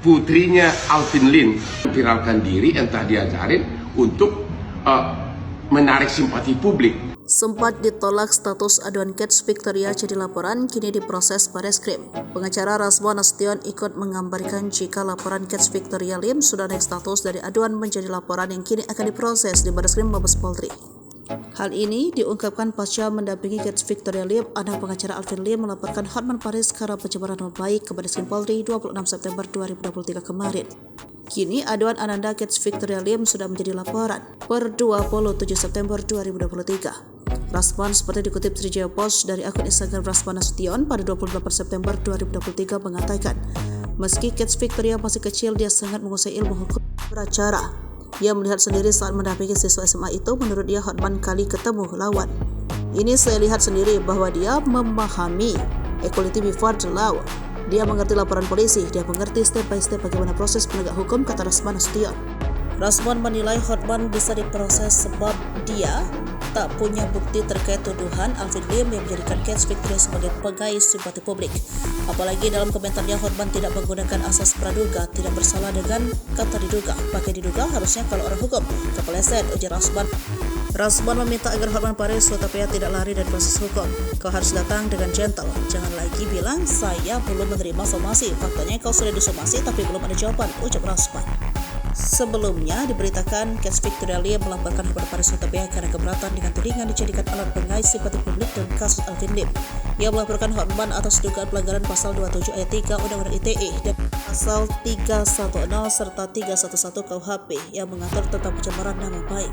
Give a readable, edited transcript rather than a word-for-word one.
putrinya Alvin Lim viralkan diri, entah diajarin untuk menarik simpati publik. Sempat ditolak status aduan Cats Victoria jadi laporan, kini diproses Bareskrim. Pengacara Rasman Nasution ikut menggambarkan jika laporan Cats Victoria Lim sudah naik status dari aduan menjadi laporan yang kini akan diproses di Bareskrim Mabes Polri. Hal ini diungkapkan pasca mendampingi Cats Victoria Lim, anak pengacara Alvin Lim melaporkan Hotman Paris karena pencemaran nama baik ke Bareskrim Polri 26 September 2023 kemarin. Kini aduan Ananda Cats Victoria Lim sudah menjadi laporan per 27 September 2023. Rasman seperti dikutip Trijaya Post dari akun Instagram Rasman Nasution pada 28 September 2023 mengatakan, meski Cats Victoria masih kecil, dia sangat menguasai ilmu hukum beracara. Ia melihat sendiri saat mendampingi siswa SMA itu, menurut dia Hotman kali ketemu lawan. Ini saya lihat sendiri bahwa dia memahami equality before the law. Dia mengerti laporan polisi, dia mengerti step by step bagaimana proses penegak hukum, kata Rasman Nasution. Rasman menilai Hotman bisa diproses sebab dia tak punya bukti terkait tuduhan Alvin Lim yang menjadikan Cats Victoria sebagai pengais simpati publik. Apalagi dalam komentarnya Hotman tidak menggunakan asas praduga, tidak bersalah dengan kata diduga. Pakai diduga harusnya kalau orang hukum. Kepeleset, ujar Rasman. Rasman meminta agar Hotman Paris supaya tidak lari dari proses hukum. Kau harus datang dengan gentle. Jangan lagi bilang saya belum menerima somasi. Faktanya kau sudah disomasi tapi belum ada jawaban, ujar Rasman. Sebelumnya diberitakan Cats Victoria Lim melaporkan Hotman Paris Hutapea karena keberatan dengan tudingan dijadikan alat pengais simpati publik dalam kasus Alvin Lim. Ia melaporkan Hotman atas dugaan pelanggaran pasal 27 ayat 3 Undang-Undang ITE dan pasal 310 serta 311 KUHP yang mengatur tentang pencemaran nama baik.